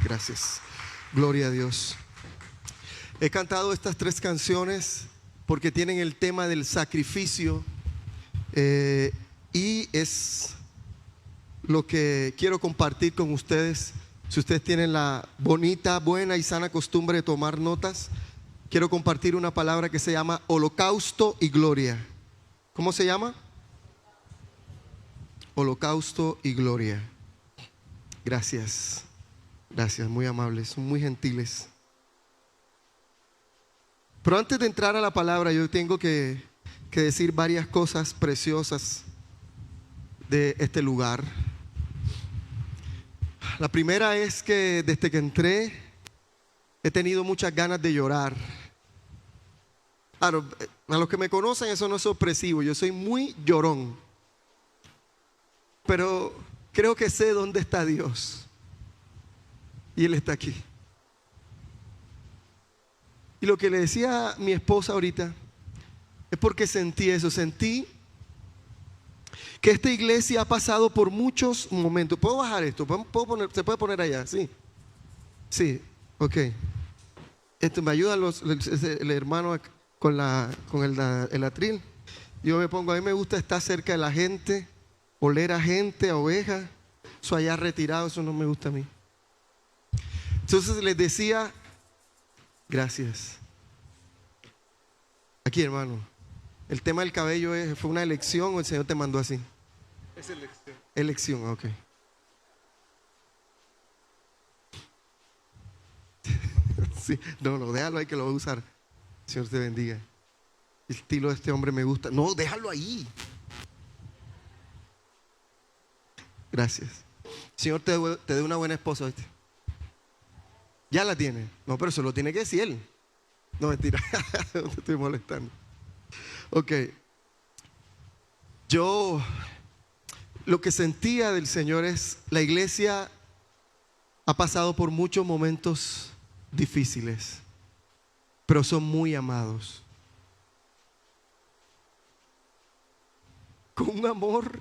Gracias. Gloria a Dios. He cantado estas 3 canciones porque tienen el tema del sacrificio y es lo que quiero compartir con ustedes. Si ustedes tienen la bonita, buena y sana costumbre de tomar notas, quiero compartir una palabra que se llama holocausto y gloria. ¿Cómo se llama? Holocausto y gloria. Gracias. Gracias, muy amables, muy gentiles. Pero antes de entrar a la palabra, yo tengo que decir varias cosas preciosas de este lugar. La primera es que desde que entré he tenido muchas ganas de llorar. Claro, a los que me conocen eso no es sorpresivo, yo soy muy llorón. Pero creo que sé dónde está Dios. Y Él está aquí. Y lo que le decía a mi esposa ahorita es porque sentí eso. Sentí que esta iglesia ha pasado por muchos momentos. ¿Puedo bajar esto? ¿Se puede poner allá? Sí. Sí, ok. Me ayuda el hermano con el atril. Yo me pongo, a mí me gusta estar cerca de la gente, oler a gente, a ovejas. Eso allá retirado, eso no me gusta a mí. Entonces les decía, gracias. Aquí, hermano, el tema del cabello ¿fue una elección o el Señor te mandó así? Es elección. Elección, ok. Sí, no, déjalo ahí que lo voy a usar. Señor te bendiga. El estilo de este hombre me gusta. No, déjalo ahí. Gracias. Señor te dé una buena esposa, ¿viste? Ya la tiene. No, pero eso lo tiene que decir Él. No, mentira. No te estoy molestando. Ok. Yo lo que sentía del Señor es, la iglesia ha pasado por muchos momentos difíciles, pero son muy amados. Con un amor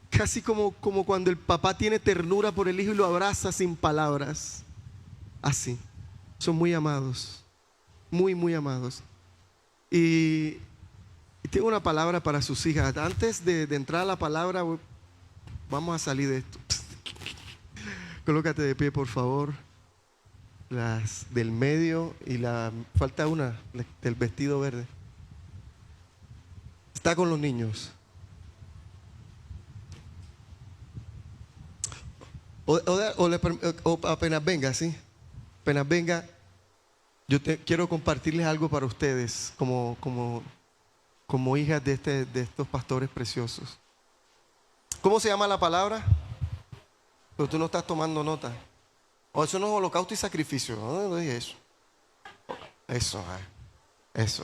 casi como cuando el papá tiene ternura por el hijo y lo abraza sin palabras. Así. Son muy amados. Muy, muy amados. Y tengo una palabra para sus hijas. Antes de entrar a la palabra, vamos a salir de esto. Colócate de pie, por favor. Las del medio y falta una del vestido verde. Está con los niños. O apenas venga, ¿sí? Apenas venga, yo quiero compartirles algo para ustedes como hijas de estos pastores preciosos. ¿Cómo se llama la palabra? Pero tú no estás tomando nota. O eso no es holocausto y sacrificio. No dije eso. Eso.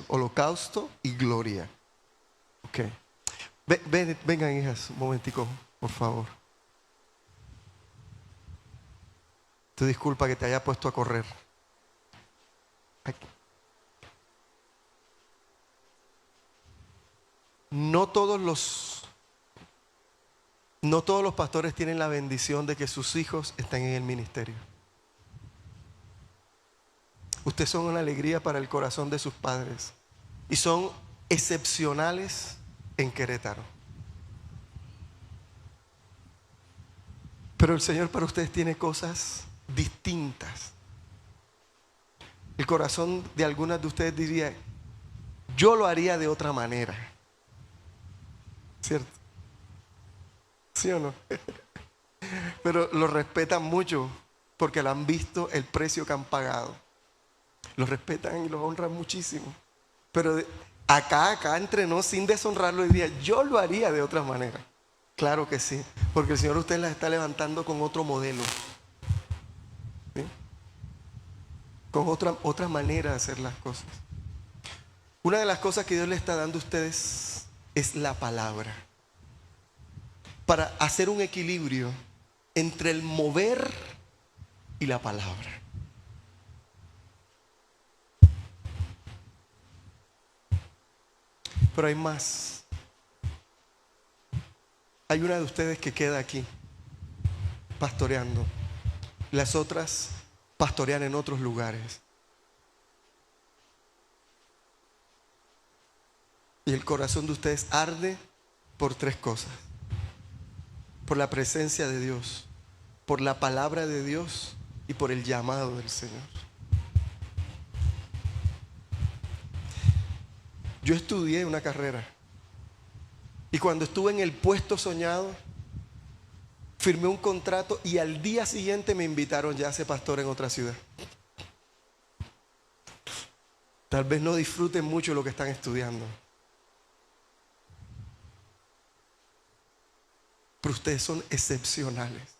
Holocausto y gloria. Ok. Vengan, hijas, un momentico, por favor. Te disculpa que te haya puesto a correr. Aquí. No todos los pastores tienen la bendición de que sus hijos estén en el ministerio. Ustedes son una alegría para el corazón de sus padres y son excepcionales en Querétaro. Pero el Señor para ustedes tiene cosas distintas. El corazón de algunas de ustedes diría, yo lo haría de otra manera. ¿Cierto? ¿Sí o no? Pero lo respetan mucho porque lo han visto el precio que han pagado. Lo respetan y lo honran muchísimo. Pero acá entre nos, sin deshonrarlo, diría, yo lo haría de otra manera. Claro que sí, porque el Señor usted las está levantando con otro modelo. ¿Sí? Con otra manera de hacer las cosas. Una de las cosas que Dios le está dando a ustedes es la palabra. Para hacer un equilibrio entre el mover y la palabra. Pero hay más. Hay una de ustedes que queda aquí pastoreando. las otras pastorean en otros lugares. Y el corazón de ustedes arde por 3 cosas: por la presencia de Dios, por la palabra de Dios y por el llamado del Señor. Yo estudié una carrera y cuando estuve en el puesto soñado, firmé un contrato y al día siguiente me invitaron ya a ser pastor en otra ciudad. Tal vez no disfruten mucho lo que están estudiando, pero ustedes son excepcionales.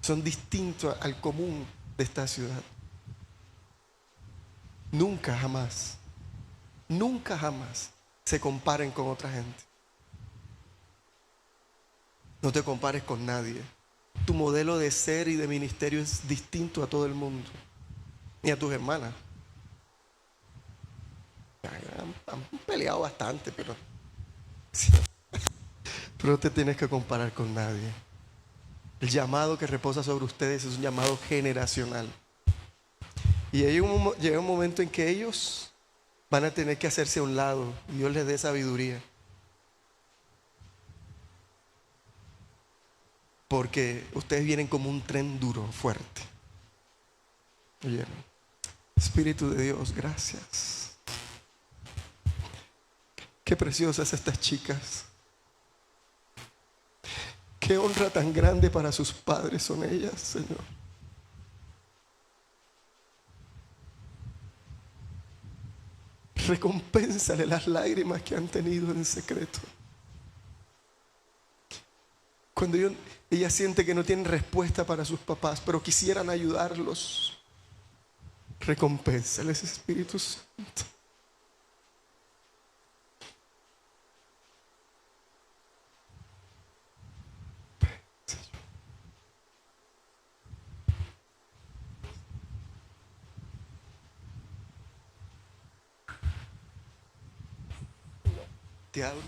Son distintos al común de esta ciudad. Nunca jamás se comparen con otra gente. No te compares con nadie. Tu modelo de ser y de ministerio es distinto a todo el mundo, ni a tus hermanas. Han peleado bastante, pero no te tienes que comparar con nadie. El llamado que reposa sobre ustedes es un llamado generacional. Y llega un momento en que ellos van a tener que hacerse a un lado. Y Dios les dé sabiduría. Porque ustedes vienen como un tren duro, fuerte. ¿Oyeron? Espíritu de Dios, gracias. Qué preciosas estas chicas. Qué honra tan grande para sus padres son ellas, Señor. Recompénsale las lágrimas que han tenido en secreto. Cuando ella siente que no tienen respuesta para sus papás, pero quisieran ayudarlos, recompénsales, Espíritu Santo. Te hablo.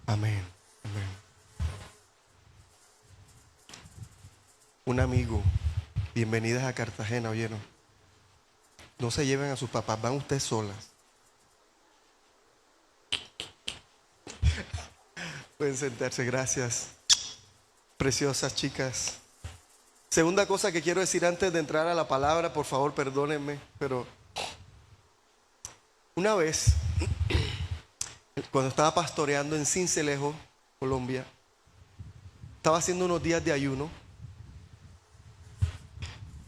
Amén. Amén. Un amigo, bienvenidas a Cartagena, ¿oyeron? No se lleven a sus papás, van ustedes solas. Pueden sentarse, gracias. Preciosas chicas. Segunda cosa que quiero decir antes de entrar a la palabra, por favor, perdónenme, pero una vez, cuando estaba pastoreando en Sincelejo, Colombia, estaba haciendo unos días de ayuno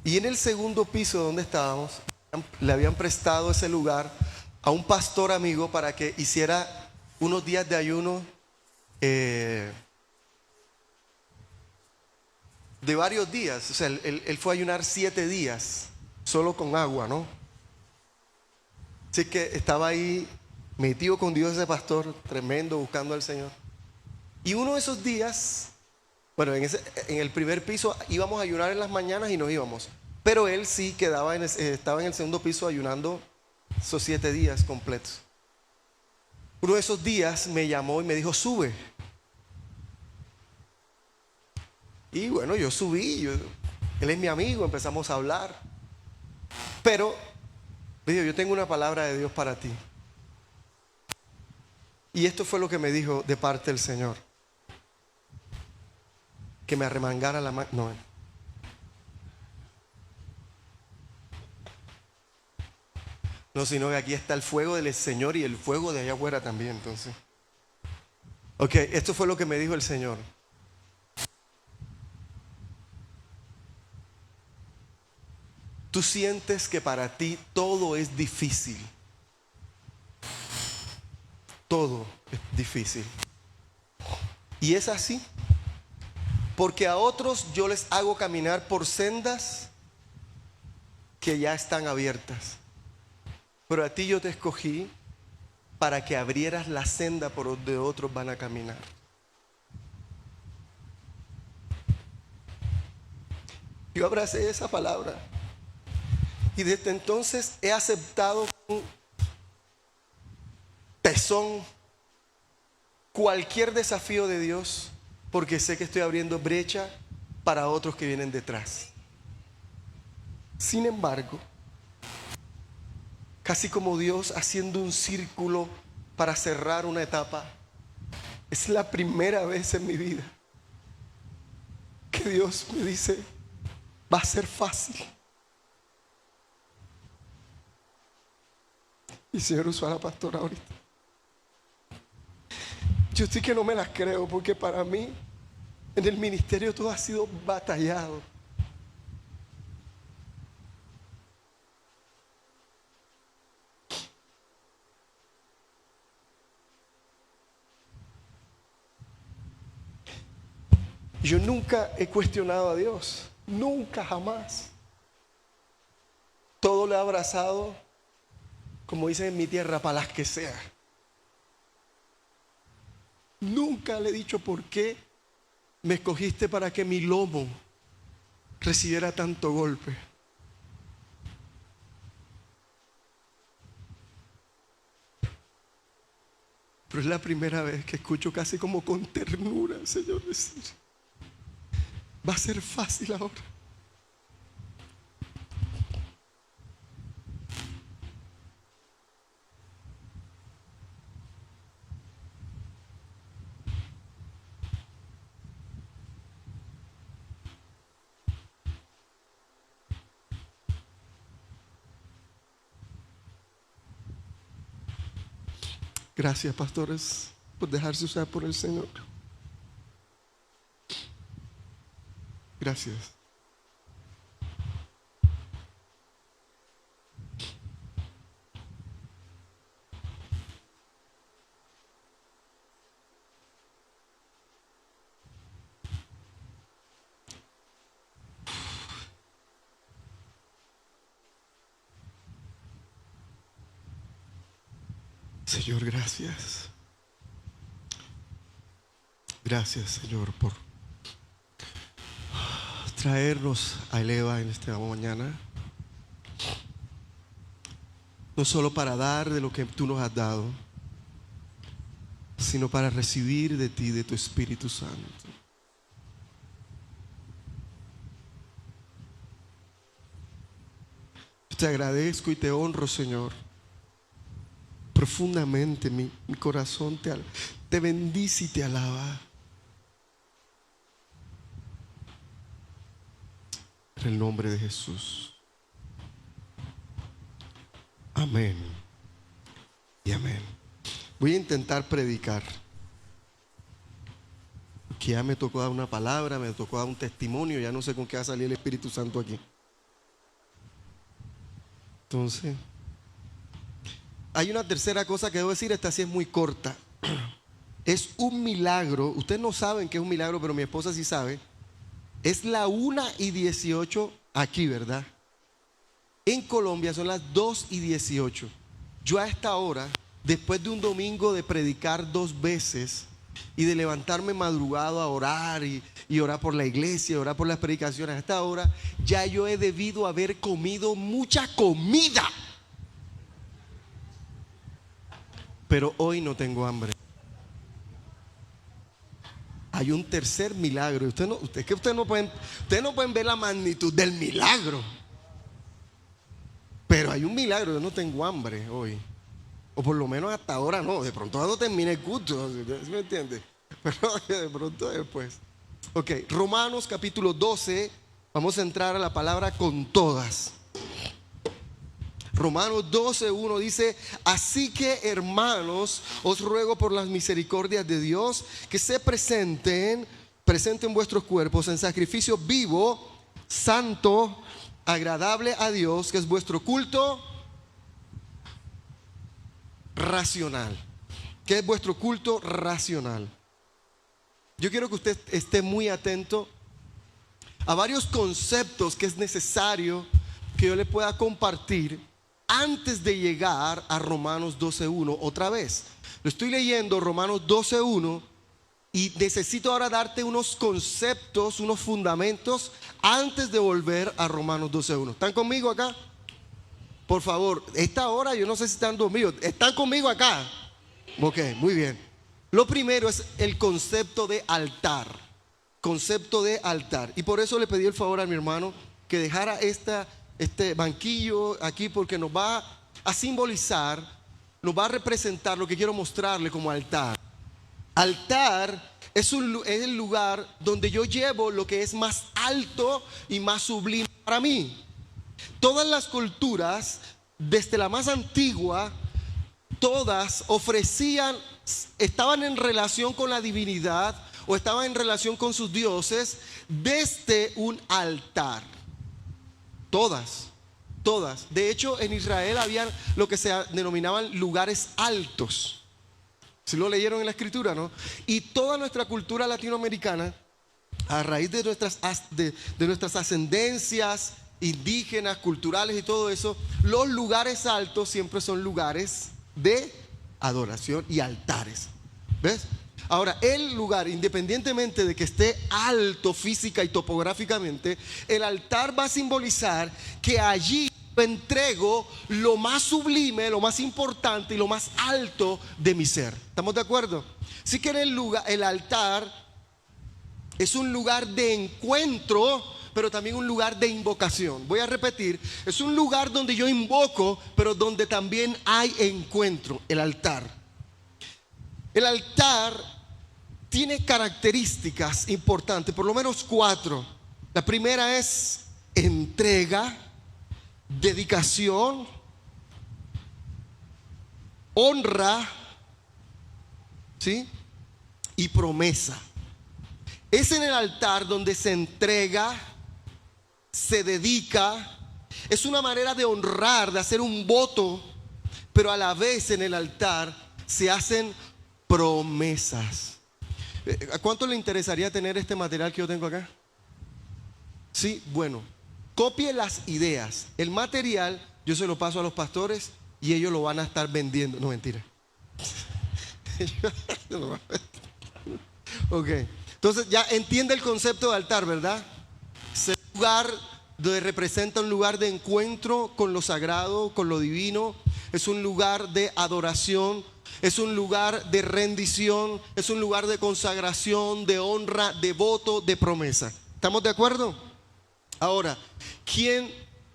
y en el segundo piso donde estábamos, le habían prestado ese lugar a un pastor amigo para que hiciera unos días de ayuno de varios días. O sea, él fue a ayunar 7 días solo con agua, ¿no? Así que estaba ahí metido con Dios ese pastor, tremendo, buscando al Señor. Y uno de esos días, bueno, en el primer piso íbamos a ayunar en las mañanas y nos íbamos. Pero él sí quedaba estaba en el segundo piso ayunando esos 7 días completos. Uno de esos días me llamó y me dijo, sube. Y bueno, yo subí, él es mi amigo, empezamos a hablar. Pero me dijo, yo tengo una palabra de Dios para ti. Y esto fue lo que me dijo de parte del Señor. Que me arremangara la mano. No. No, sino que aquí está el fuego del Señor y el fuego de allá afuera también, entonces. Ok, esto fue lo que me dijo el Señor. Tú sientes que para ti todo es difícil. Todo es difícil. Y es así. Porque a otros yo les hago caminar por sendas que ya están abiertas. Pero a ti yo te escogí para que abrieras la senda por donde otros van a caminar. Yo abracé esa palabra. Y desde entonces he aceptado con tesón cualquier desafío de Dios, porque sé que estoy abriendo brecha para otros que vienen detrás. Sin embargo, casi como Dios haciendo un círculo para cerrar una etapa, es la primera vez en mi vida que Dios me dice, va a ser fácil. Y el Señor usó a la pastora ahorita. Yo sí que no me las creo, porque para mí en el ministerio todo ha sido batallado. Yo nunca he cuestionado a Dios, nunca, jamás. Todo lo he abrazado, como dicen en mi tierra, para las que sea. Nunca le he dicho por qué me escogiste para que mi lomo recibiera tanto golpe. Pero es la primera vez que escucho casi como con ternura al Señor decir, va a ser fácil ahora. Gracias, pastores, por dejarse usar por el Señor. Gracias. Señor, gracias. Gracias, Señor, por traernos a Eleva en esta mañana. No solo para dar de lo que tú nos has dado, sino para recibir de ti, de tu Espíritu Santo. Te agradezco y te honro, Señor. Profundamente mi corazón te bendice y te alaba. En el nombre de Jesús. Amén y amén. Voy a intentar predicar, que ya me tocó dar una palabra, me tocó dar un testimonio, ya no sé con qué va a salir el Espíritu Santo aquí. Entonces, hay una tercera cosa que debo decir, esta sí es muy corta. Es un milagro, ustedes no saben que es un milagro, pero mi esposa sí sabe. Es la 1:18 aquí, ¿verdad? En Colombia son las 2:18. Yo a esta hora después de un domingo de predicar 2 veces y de levantarme madrugado a orar y orar por la iglesia, orar por las predicaciones, a esta hora ya yo he debido haber comido mucha comida, pero hoy no tengo hambre. Hay un tercer milagro. Ustedes no pueden ver la magnitud del milagro. Pero hay un milagro. Yo no tengo hambre hoy. O por lo menos hasta ahora no. De pronto cuando termine el culto, ¿sí me entiende? Pero de pronto después. Ok, Romanos capítulo 12. Vamos a entrar a la palabra con todas. Romanos 12:1 dice: así que, hermanos, os ruego por las misericordias de Dios que se presenten vuestros cuerpos en sacrificio vivo, santo, agradable a Dios, que es vuestro culto racional. ¿Qué es vuestro culto racional? Yo quiero que usted esté muy atento a varios conceptos que es necesario que yo le pueda compartir antes de llegar a Romanos 12:1 otra vez. Lo estoy leyendo, Romanos 12:1, y necesito ahora darte unos conceptos, unos fundamentos antes de volver a Romanos 12:1. ¿Están conmigo acá? Por favor, esta hora yo no sé si están dormidos. ¿Están conmigo acá? Ok, muy bien. Lo primero es el concepto de altar. Concepto de altar. Y por eso le pedí el favor a mi hermano que dejara este banquillo aquí, porque nos va a simbolizar, nos va a representar lo que quiero mostrarle como altar. Altar es el lugar donde yo llevo lo que es más alto y más sublime para mí. Todas las culturas, desde la más antigua, todas estaban en relación con la divinidad o estaban en relación con sus dioses desde un altar. Todas. De hecho, en Israel había lo que se denominaban lugares altos. Si lo leyeron en la escritura, ¿no? Y toda nuestra cultura latinoamericana, a raíz de nuestras ascendencias indígenas, culturales y todo eso, los lugares altos siempre son lugares de adoración y altares. ¿Ves? Ahora, el lugar, independientemente de que esté alto física y topográficamente, el altar va a simbolizar que allí entrego lo más sublime, lo más importante y lo más alto de mi ser. ¿Estamos de acuerdo? Así que el altar es un lugar de encuentro, pero también un lugar de invocación. Voy a repetir, es un lugar donde yo invoco, pero donde también hay encuentro. El altar tiene características importantes, por lo menos 4. La primera es entrega, dedicación, honra, ¿sí? Y promesa. Es en el altar donde se entrega, se dedica. Es una manera de honrar, de hacer un voto, pero a la vez en el altar se hacen promesas. ¿A cuánto le interesaría tener este material que yo tengo acá? Sí, bueno, copie las ideas. El material yo se lo paso a los pastores y ellos lo van a estar vendiendo. No, mentira. Ok, entonces ya entiende el concepto de altar, ¿verdad? Es un lugar donde representa un lugar de encuentro con lo sagrado, con lo divino. Es un lugar de adoración. Es un lugar de rendición, es un lugar de consagración, de honra, de voto, de promesa. ¿Estamos de acuerdo? Ahora, quien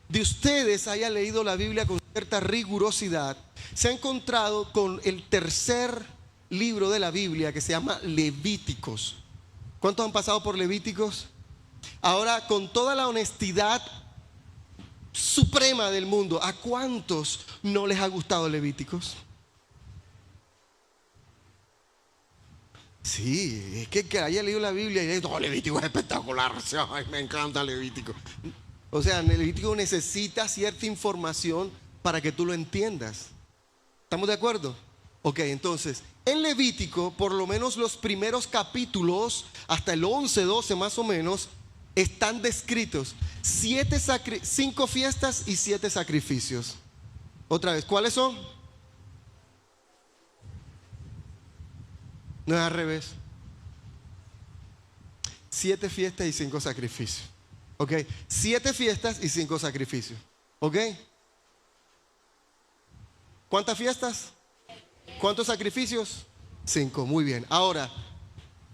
de ustedes haya leído la Biblia con cierta rigurosidad, se ha encontrado con el tercer libro de la Biblia que se llama Levíticos. ¿Cuántos han pasado por Levíticos? Ahora, con toda la honestidad suprema del mundo, ¿a cuántos no les ha gustado Levíticos? Sí, es que haya leído la Biblia y dice, Levítico es espectacular, ay, me encanta Levítico. O sea, Levítico necesita cierta información para que tú lo entiendas. ¿Estamos de acuerdo? Ok, entonces, en Levítico, por lo menos los primeros capítulos, hasta el 11, 12 más o menos, están descritos 5 fiestas y 7 sacrificios. Otra vez, ¿cuáles son? No es al revés. 7 fiestas y 5 sacrificios. ¿Ok? 7 fiestas y 5 sacrificios. ¿Ok? ¿Cuántas fiestas? ¿Cuántos sacrificios? 5. Muy bien. Ahora,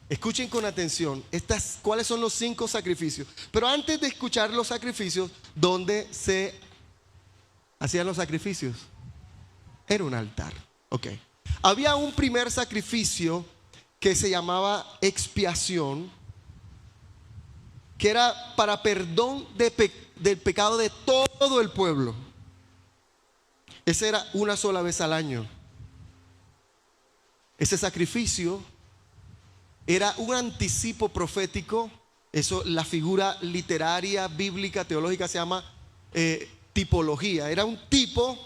escuchen con atención. ¿Cuáles son los 5 sacrificios? Pero antes de escuchar los sacrificios, ¿dónde se hacían los sacrificios? Era un altar. Ok. Había un primer sacrificio que se llamaba expiación, que era para perdón del pecado de todo el pueblo. Ese era una sola vez al año. Ese sacrificio era un anticipo profético. Eso, la figura literaria, bíblica, teológica se llama tipología. Era un tipo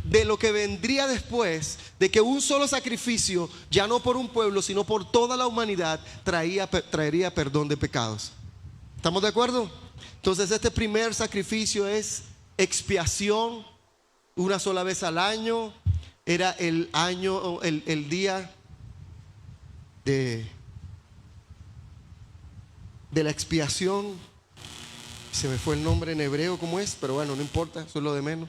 de lo que vendría después, de que un solo sacrificio, ya no por un pueblo, sino por toda la humanidad, traería perdón de pecados. ¿Estamos de acuerdo? Entonces este primer sacrificio es expiación, una sola vez al año. Era el día de la expiación. Se me fue el nombre en hebreo, ¿cómo es? Pero bueno, no importa, eso es lo de menos.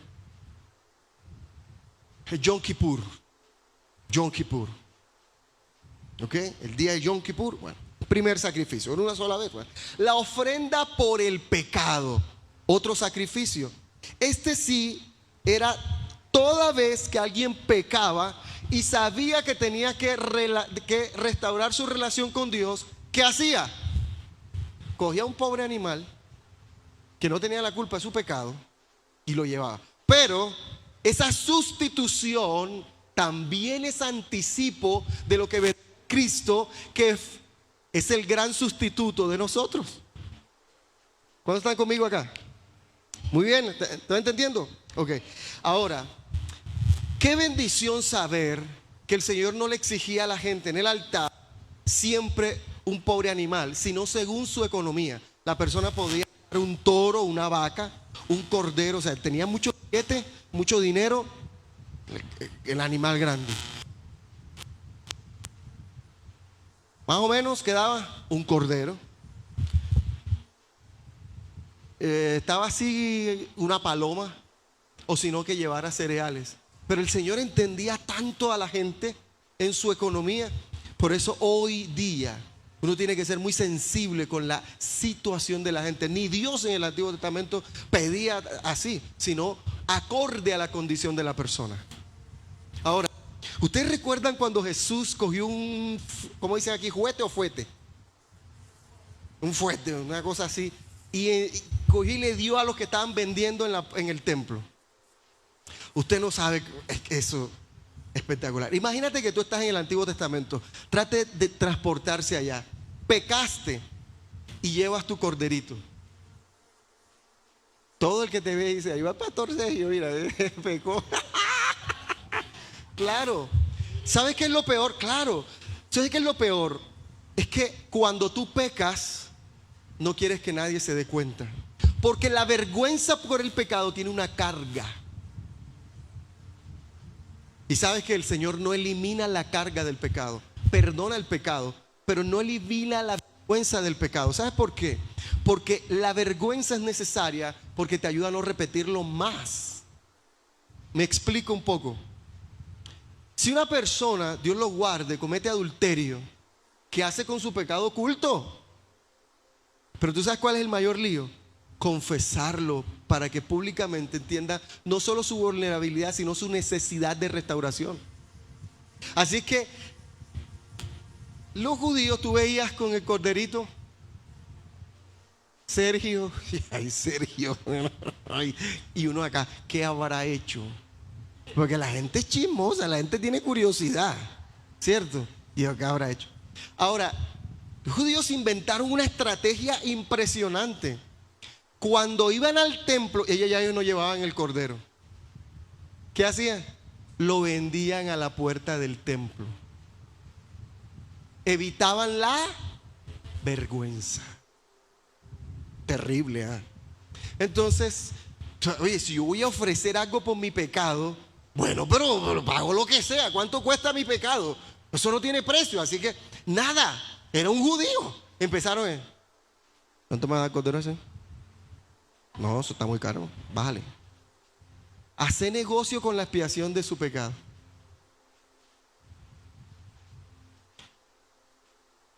Yom Kippur. Yom Kippur. ¿Ok? El día de Yom Kippur, bueno, primer sacrificio, en una sola vez. Bueno. La ofrenda por el pecado, otro sacrificio. Este sí era toda vez que alguien pecaba y sabía que tenía que restaurar su relación con Dios. ¿Qué hacía? Cogía un pobre animal que no tenía la culpa de su pecado y lo llevaba. Pero esa sustitución también es anticipo de lo que ve Cristo, que es el gran sustituto de nosotros. ¿Cuántos están conmigo acá? Muy bien, ¿están entendiendo? Ok. Ahora, qué bendición saber que el Señor no le exigía a la gente en el altar siempre un pobre animal, sino según su economía. La persona podía dar un toro, una vaca, un cordero, o sea, tenía mucho billete, mucho dinero, el animal grande. Más o menos quedaba un cordero. Estaba así una paloma, o si no que llevara cereales. Pero el Señor entendía tanto a la gente en su economía. Por eso hoy día uno tiene que ser muy sensible con la situación de la gente. Ni Dios en el Antiguo Testamento pedía así, sino acorde a la condición de la persona. Ahora, ¿ustedes recuerdan cuando Jesús cogió ¿cómo dicen aquí? ¿Juguete o fuete? Un fuete, una cosa así. Y cogió y le dio a los que estaban vendiendo en el templo. Usted no sabe, eso es espectacular. Imagínate que tú estás en el Antiguo Testamento. Trate de transportarse allá. Pecaste y llevas tu corderito. Todo el que te ve dice, ahí va el pastor Sergio, mira, pecó. Claro. ¿Sabes qué es lo peor? Claro. ¿Sabes qué es lo peor? Es que cuando tú pecas, no quieres que nadie se dé cuenta. Porque la vergüenza por el pecado tiene una carga. Y sabes que el Señor no elimina la carga del pecado. Perdona el pecado, pero no elimina la vergüenza del pecado. ¿Sabes por qué? Porque la vergüenza es necesaria porque te ayuda a no repetirlo más. Me explico un poco. Si una persona, Dios lo guarde, comete adulterio, ¿qué hace con su pecado oculto? Pero tú sabes cuál es el mayor lío. Confesarlo para que públicamente entienda no solo su vulnerabilidad, sino su necesidad de restauración. Así que los judíos, tú veías con el corderito, Sergio, ay Sergio, y uno acá, ¿qué habrá hecho? Porque la gente es chismosa, la gente tiene curiosidad, ¿cierto? Y ¿qué habrá hecho? Ahora, los judíos inventaron una estrategia impresionante. Cuando iban al templo, ellos ya no llevaban el cordero. ¿Qué hacían? Lo vendían a la puerta del templo. Evitaban la vergüenza. Terrible, ¿eh? Entonces, oye, si yo voy a ofrecer algo por mi pecado, bueno, pero pago lo que sea. ¿Cuánto cuesta mi pecado? Eso no tiene precio, así que nada, era un judío. Empezaron, ¿cuánto me da el cordero ese? No, eso está muy caro, bájale. Hacer negocio con la expiación de su pecado.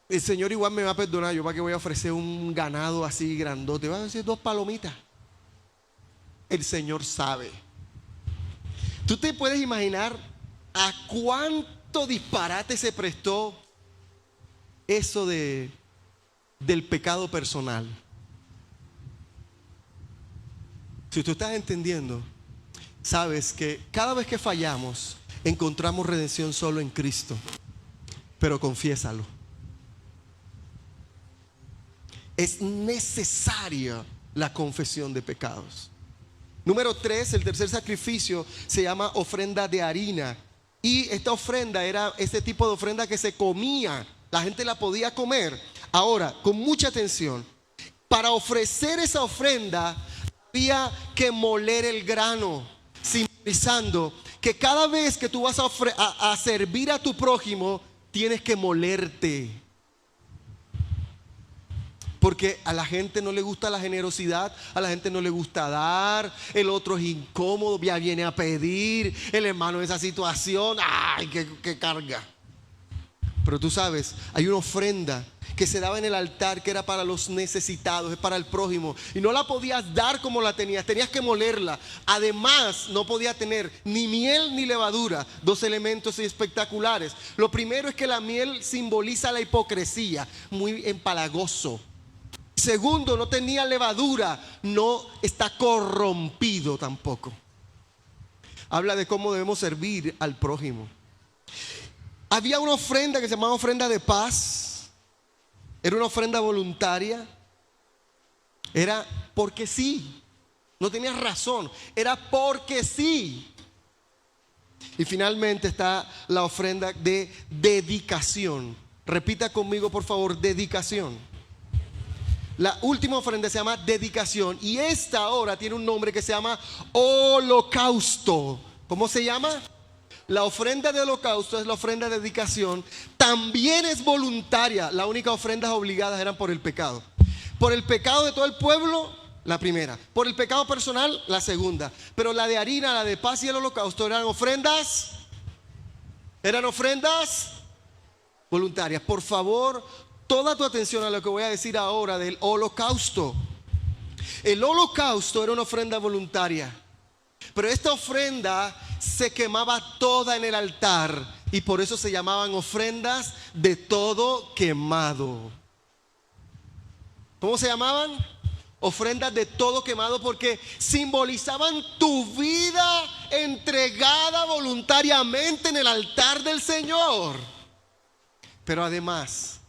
El Señor igual me va a perdonar. Yo para qué voy a ofrecer un ganado así grandote. Van a decir 2 palomitas. El Señor sabe. Tú te puedes imaginar a cuánto disparate se prestó eso del pecado personal. Si tú estás entendiendo, sabes que cada vez que fallamos encontramos redención solo en Cristo. Pero confiésalo. Es necesaria la confesión de pecados. Número 3, el tercer sacrificio se llama ofrenda de harina. Y esta ofrenda era ese tipo de ofrenda que se comía. La gente la podía comer. Ahora, con mucha atención, para ofrecer esa ofrenda había que moler el grano, simbolizando que cada vez que tú vas a servir a tu prójimo, tienes que molerte. Porque a la gente no le gusta la generosidad, a la gente no le gusta dar, el otro es incómodo, ya viene a pedir, el hermano en esa situación, ¡ay, qué carga! Pero tú sabes, hay una ofrenda que se daba en el altar que era para los necesitados, es para el prójimo. Y no la podías dar como la tenías, tenías que molerla. Además, no podía tener ni miel ni levadura, 2 elementos espectaculares. Lo primero es que la miel simboliza la hipocresía, muy empalagoso. Segundo, no tenía levadura, no está corrompido tampoco. Habla de cómo debemos servir al prójimo. Había una ofrenda que se llamaba ofrenda de paz. Era una ofrenda voluntaria. Era porque sí. No tenías razón. Era porque sí. Y finalmente está la ofrenda de dedicación. Repita conmigo, por favor, dedicación. La última ofrenda se llama dedicación. Y esta ahora tiene un nombre que se llama holocausto. ¿Cómo se llama? La ofrenda de holocausto es la ofrenda de dedicación. También es voluntaria. Las únicas ofrendas obligadas eran por el pecado. Por el pecado de todo el pueblo, la primera. Por el pecado personal, la segunda. Pero la de harina, la de paz y el holocausto eran ofrendas voluntarias. Por favor, toda tu atención a lo que voy a decir ahora del holocausto. El holocausto era una ofrenda voluntaria. Pero esta ofrenda se quemaba toda en el altar. Y por eso se llamaban ofrendas de todo quemado. ¿Cómo se llamaban? Ofrendas de todo quemado, porque simbolizaban tu vida entregada voluntariamente en el altar del Señor. Pero además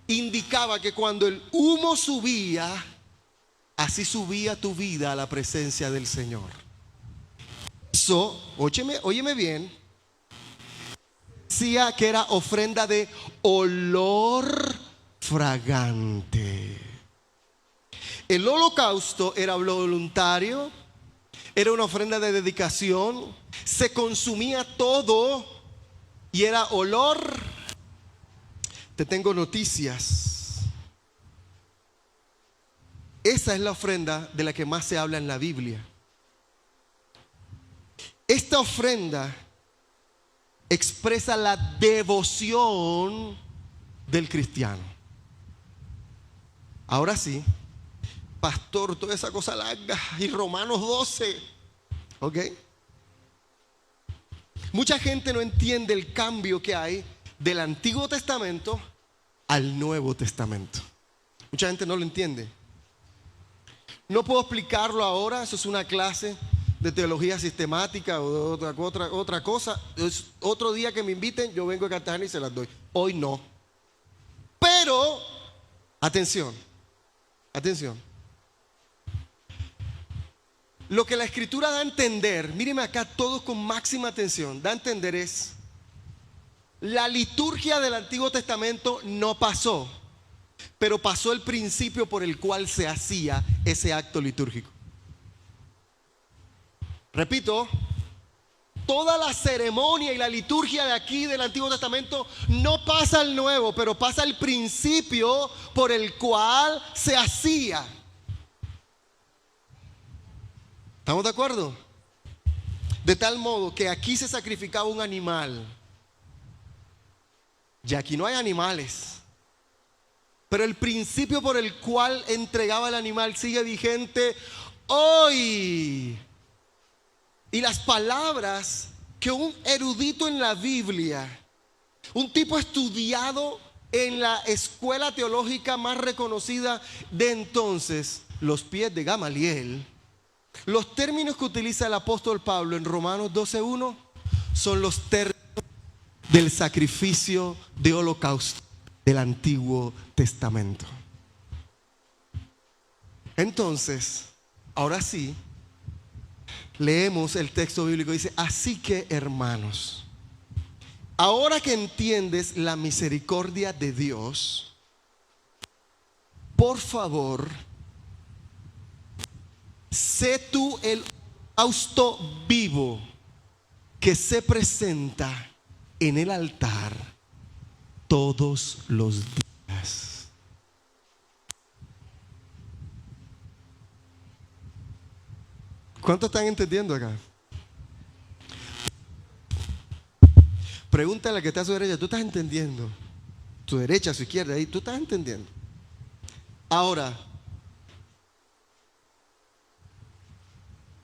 indicaba que cuando el humo subía, así subía tu vida a la presencia del Señor. Eso, óyeme bien, decía que era ofrenda de olor fragante. El holocausto era voluntario, era una ofrenda de dedicación, se consumía todo y era olor. Te tengo noticias. Esa es la ofrenda de la que más se habla en la Biblia. Esta ofrenda expresa la devoción del cristiano. Ahora sí, pastor, toda esa cosa larga y Romanos 12, ¿ok? Mucha gente no entiende el cambio que hay del Antiguo Testamento al Nuevo Testamento. Mucha gente no lo entiende. No puedo explicarlo ahora, eso es una clase de teología sistemática o de otra cosa. Es otro día que me inviten, yo vengo a Cartagena y se las doy. Hoy no. Pero, atención. Lo que la Escritura da a entender, míreme acá todos con máxima atención, da a entender es: la liturgia del Antiguo Testamento no pasó, pero pasó el principio por el cual se hacía ese acto litúrgico. Repito, toda la ceremonia y la liturgia de aquí del Antiguo Testamento no pasa al Nuevo, pero pasa el principio por el cual se hacía. ¿Estamos de acuerdo? De tal modo que aquí se sacrificaba un animal. Y aquí no hay animales. Pero el principio por el cual entregaba el animal sigue vigente hoy. Y las palabras que un erudito en la Biblia, un tipo estudiado en la escuela teológica más reconocida de entonces, los pies de Gamaliel, los términos que utiliza el apóstol Pablo en Romanos 12:1 son los términos del sacrificio de holocausto del Antiguo Testamento. Entonces, ahora sí, leemos el texto bíblico. Dice: así que, hermanos, ahora que entiendes la misericordia de Dios, por favor, sé tú el holocausto vivo que se presenta en el altar todos los días. ¿Cuántos están entendiendo acá? Pregúntale al que está a su derecha: ¿tú estás entendiendo? Tu derecha, su izquierda, ahí, ¿tú estás entendiendo? Ahora,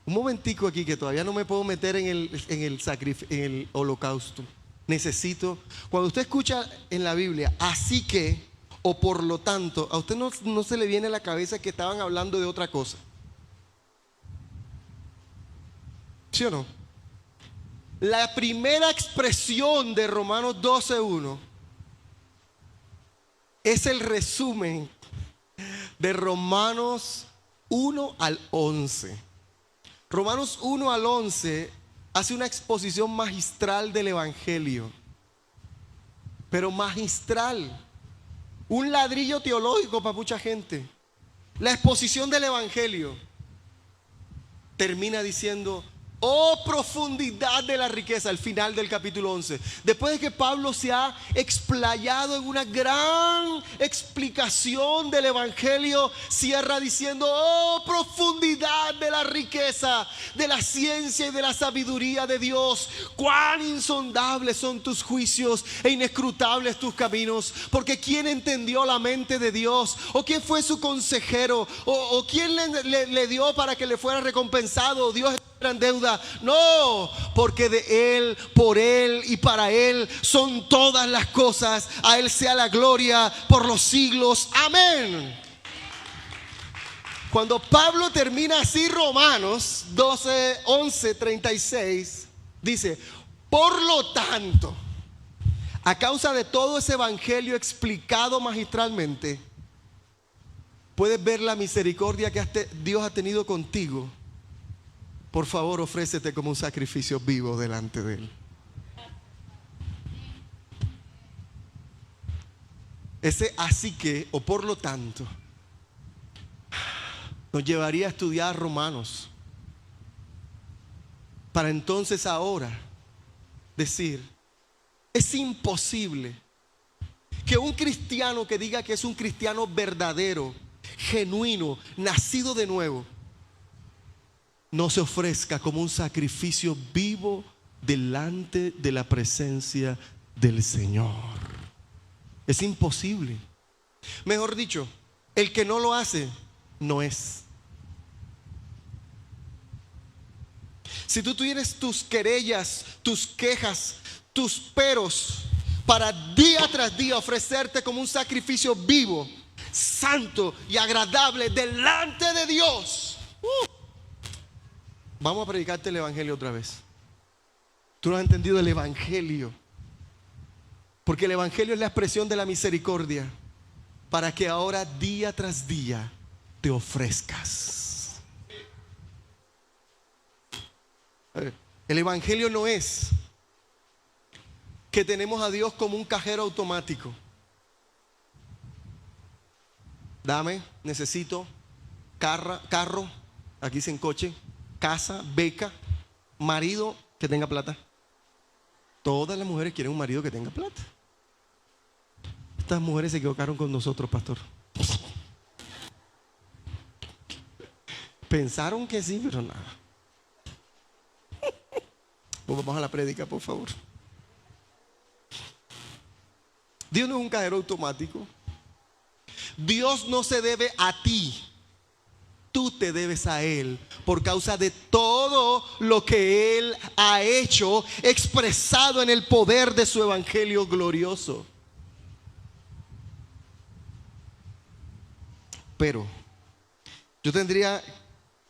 un momentico aquí, que todavía no me puedo meter en el holocausto. Necesito, cuando usted escucha en la Biblia, así que, o por lo tanto, a usted no se le viene a la cabeza que estaban hablando de otra cosa. ¿Sí o no? La primera expresión de Romanos 12:1 es el resumen de Romanos 1 al 11. Romanos 1 al 11 hace una exposición magistral del Evangelio, pero magistral, un ladrillo teológico para mucha gente. La exposición del Evangelio termina diciendo: oh, profundidad de la riqueza, al final del capítulo 11. Después de que Pablo se ha explayado en una gran explicación del Evangelio, cierra diciendo: oh, profundidad de la riqueza, de la ciencia y de la sabiduría de Dios. Cuán insondables son tus juicios e inescrutables tus caminos. Porque ¿quién entendió la mente de Dios? ¿O quién fue su consejero? ¿O quién le dio para que le fuera recompensado? Dios en deuda. No, porque de Él, por Él y para Él son todas las cosas. A Él sea la gloria por los siglos. Amén. Cuando Pablo termina así Romanos 12, 11, 36, dice: por lo tanto, a causa de todo ese evangelio explicado magistralmente, puedes ver la misericordia que Dios ha tenido contigo. Por favor, ofrécete como un sacrificio vivo delante de Él. Ese así que, o por lo tanto, nos llevaría a estudiar Romanos, para entonces ahora decir: es imposible que un cristiano que diga que es un cristiano verdadero, genuino, nacido de nuevo, no se ofrezca como un sacrificio vivo delante de la presencia del Señor. Es imposible. Mejor dicho, el que no lo hace, no es. Si tú tienes tus querellas, tus quejas, tus peros, para día tras día ofrecerte como un sacrificio vivo, santo y agradable delante de Dios, vamos a predicarte el Evangelio otra vez. Tú no has entendido el Evangelio, porque el Evangelio es la expresión de la misericordia, para que ahora día tras día te ofrezcas. El Evangelio no es que tenemos a Dios como un cajero automático. Dame, necesito carro, aquí dicen coche, casa, beca, marido, que tenga plata. Todas las mujeres quieren un marido que tenga plata. Estas mujeres se equivocaron con nosotros, pastor. Pensaron que sí, pero nada. Pues vamos a la prédica, por favor. Dios no es un cajero automático. Dios no se debe a ti. Tú te debes a Él por causa de todo lo que Él ha hecho, expresado en el poder de su evangelio glorioso. Pero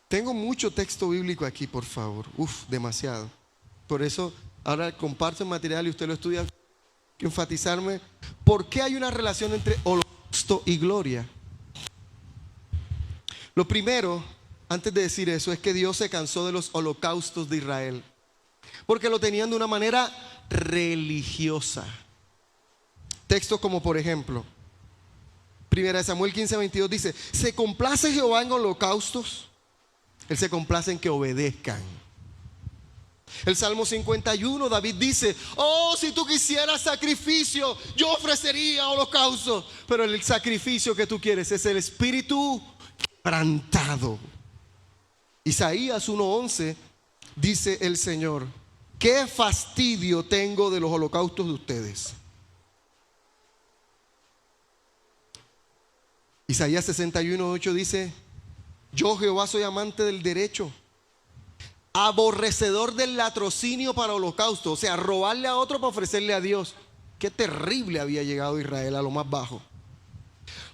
tengo mucho texto bíblico aquí, por favor. Demasiado. Por eso ahora comparto el material y usted lo estudia. Quiero enfatizarme por qué hay una relación entre holocausto y gloria. Lo primero, antes de decir eso, es que Dios se cansó de los holocaustos de Israel, porque lo tenían de una manera religiosa. Textos como, por ejemplo, 1 Samuel 15:22 dice: ¿se complace Jehová en holocaustos? Él se complace en que obedezcan. El Salmo 51, David dice: oh, si tú quisieras sacrificio, yo ofrecería holocausto. Pero el sacrificio que tú quieres es el espíritu quebrantado. Isaías 1:11 dice el Señor: qué fastidio tengo de los holocaustos de ustedes. Isaías 61:8 dice: yo Jehová soy amante del derecho, aborrecedor del latrocinio para holocausto. O sea, robarle a otro para ofrecerle a Dios. Qué terrible había llegado Israel a lo más bajo.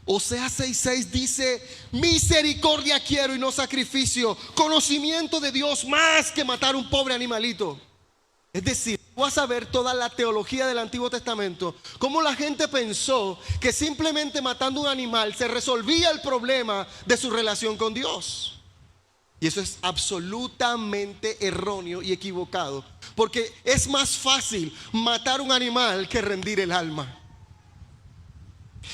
Oseas 6:6 dice: misericordia quiero y no sacrificio, conocimiento de Dios más que matar un pobre animalito. Es decir, vas a ver toda la teología del Antiguo Testamento, cómo la gente pensó que simplemente matando un animal se resolvía el problema de su relación con Dios. Y eso es absolutamente erróneo y equivocado, porque es más fácil matar un animal que rendir el alma.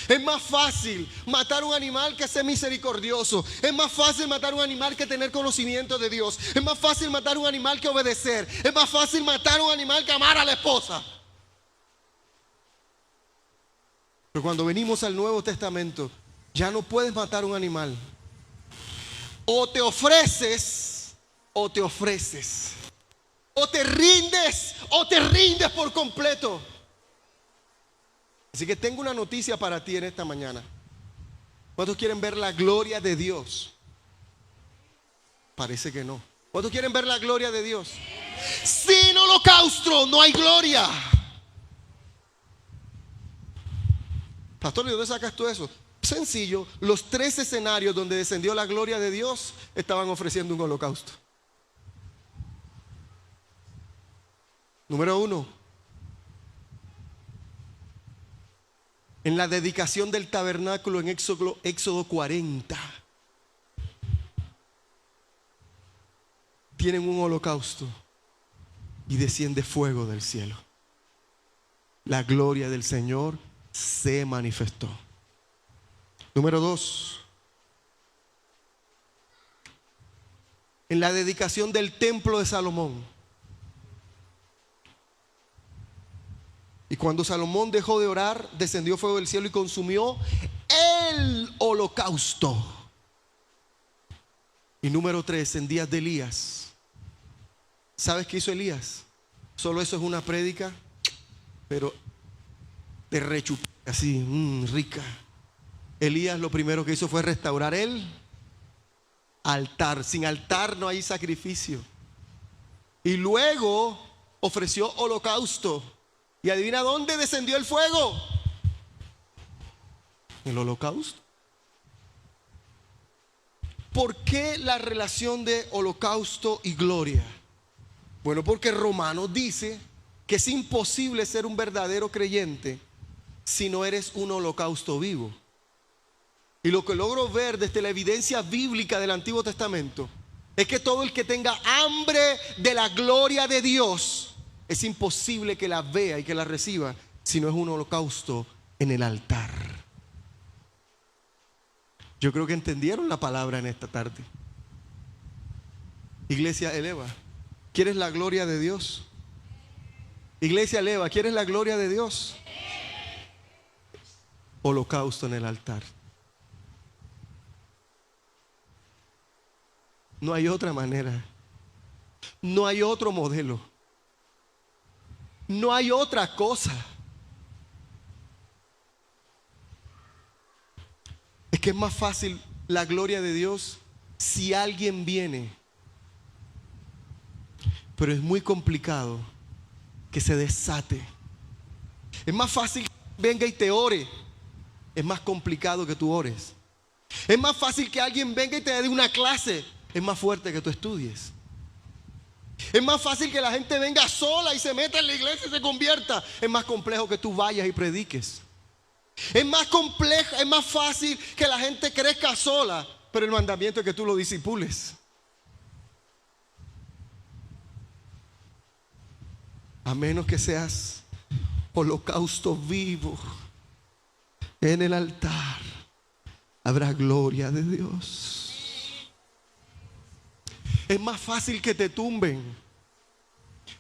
Es más fácil matar un animal que ser misericordioso. Es más fácil matar un animal que tener conocimiento de Dios. Es más fácil matar un animal que obedecer. Es más fácil matar un animal que amar a la esposa. Pero cuando venimos al Nuevo Testamento, ya no puedes matar un animal. O te ofreces o te ofreces. O te rindes por completo. Así que tengo una noticia para ti en esta mañana. ¿Cuántos quieren ver la gloria de Dios? Parece que no. ¿Cuántos quieren ver la gloria de Dios? Sin holocausto no hay gloria. Pastor, ¿de dónde sacas tú eso? Sencillo, los 3 escenarios donde descendió la gloria de Dios estaban ofreciendo un holocausto. Número 1, en la dedicación del tabernáculo en Éxodo 40, tienen un holocausto y desciende fuego del cielo. La gloria del Señor se manifestó. Número 2, en la dedicación del templo de Salomón. Y cuando Salomón dejó de orar, descendió fuego del cielo y consumió el holocausto. Y número 3, en días de Elías. ¿Sabes qué hizo Elías? Solo eso es una prédica, pero de rechup, así, rica. Elías lo primero que hizo fue restaurar el altar. Sin altar no hay sacrificio. Y luego ofreció holocausto. ¿Y adivina dónde descendió el fuego? El holocausto. ¿Por qué la relación de holocausto y gloria? Bueno, porque Romanos dice que es imposible ser un verdadero creyente si no eres un holocausto vivo. Y lo que logro ver desde la evidencia bíblica del Antiguo Testamento es que todo el que tenga hambre de la gloria de Dios, es imposible que la vea y que la reciba si no es un holocausto en el altar. Yo creo que entendieron la palabra en esta tarde. Iglesia, eleva. ¿Quieres la gloria de Dios? Iglesia Eleva, ¿quieres la gloria de Dios? Holocausto en el altar. No hay otra manera. No hay otro modelo. No hay otra cosa. Es que es más fácil la gloria de Dios si alguien viene. Pero es muy complicado que se desate. Es más fácil que venga y te ore. Es más complicado que tú ores. Es más fácil que alguien venga y te dé una clase. Es más fuerte que tú estudies. Es más fácil que la gente venga sola y se meta en la iglesia y se convierta. Es más complejo que tú vayas y prediques. Es más complejo, es más fácil que la gente crezca sola, pero el mandamiento es que tú lo disipules. A menos que seas holocausto vivo en el altar, habrá gloria de Dios. Es más fácil que te tumben.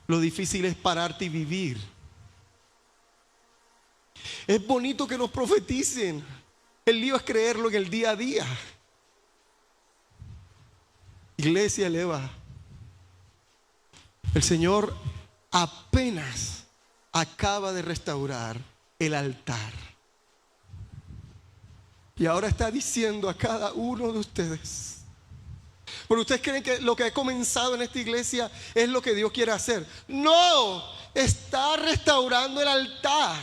Lo difícil es pararte y vivir. Es bonito que nos profeticen. El lío es creerlo en el día a día. Iglesia Eleva, el Señor apenas acaba de restaurar el altar. Y ahora está diciendo a cada uno de ustedes: ¿pero ustedes creen que lo que ha comenzado en esta iglesia es lo que Dios quiere hacer? No, está restaurando el altar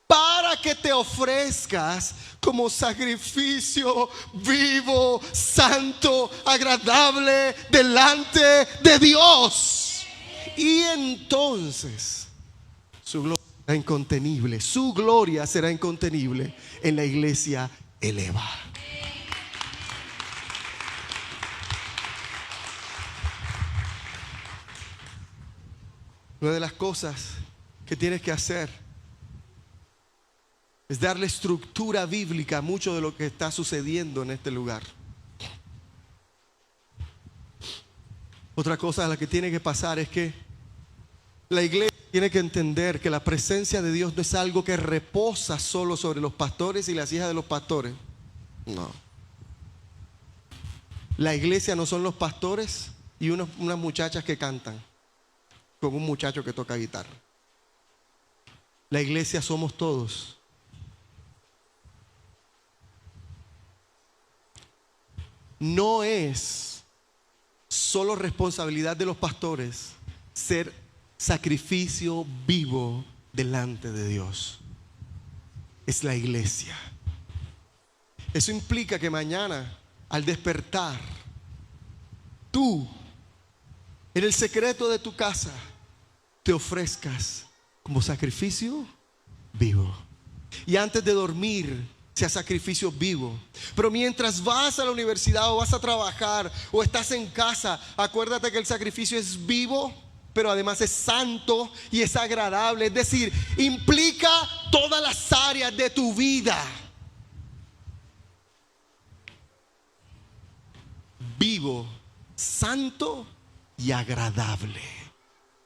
para que te ofrezcas como sacrificio vivo, santo, agradable delante de Dios. Y entonces su gloria será incontenible. Su gloria será incontenible en la iglesia Eleva. Una de las cosas que tienes que hacer es darle estructura bíblica a mucho de lo que está sucediendo en este lugar. Otra cosa a la que tiene que pasar es que la iglesia tiene que entender que la presencia de Dios no es algo que reposa solo sobre los pastores y las hijas de los pastores. No. La iglesia no son los pastores y unas muchachas que cantan con un muchacho que toca guitarra. La iglesia somos todos. No es solo responsabilidad de los pastores ser sacrificio vivo delante de Dios. Es la iglesia. Eso implica que mañana, al despertar, tú, en el secreto de tu casa, te ofrezcas como sacrificio vivo. Y antes de dormir, sea sacrificio vivo. Pero mientras vas a la universidad o vas a trabajar o estás en casa, acuérdate que el sacrificio es vivo, pero además es santo y es agradable. Es decir, implica todas las áreas de tu vida. Vivo, santo y agradable.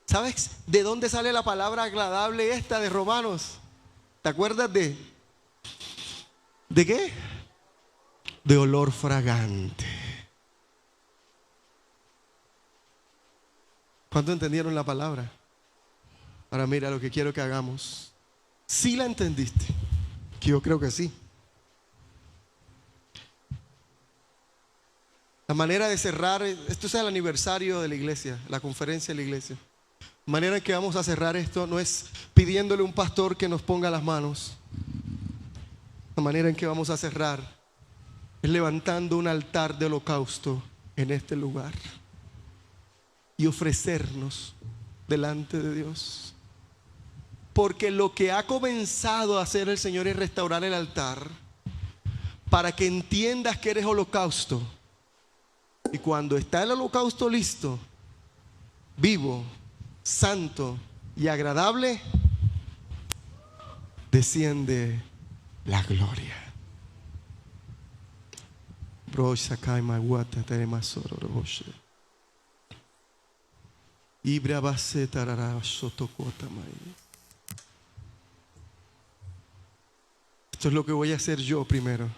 ¿Sabes de dónde sale la palabra agradable esta de Romanos? ¿Te acuerdas de qué? De olor fragante. ¿Cuánto entendieron la palabra? Ahora mira lo que quiero que hagamos. ¿Sí la entendiste? Que yo creo que sí. La manera de cerrar, esto es el aniversario de la iglesia, la conferencia de la iglesia. La manera en que vamos a cerrar esto no es pidiéndole a un pastor que nos ponga las manos. La manera en que vamos a cerrar es levantando un altar de holocausto en este lugar y ofrecernos delante de Dios. Porque lo que ha comenzado a hacer el Señor es restaurar el altar para que entiendas que eres holocausto. Y cuando está el holocausto listo, vivo, santo y agradable, desciende la gloria. Esto es lo que voy a hacer yo primero.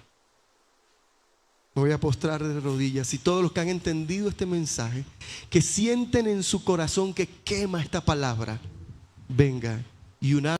Me voy a postrar de rodillas. Y todos los que han entendido este mensaje, que sienten en su corazón que quema esta palabra, venga y una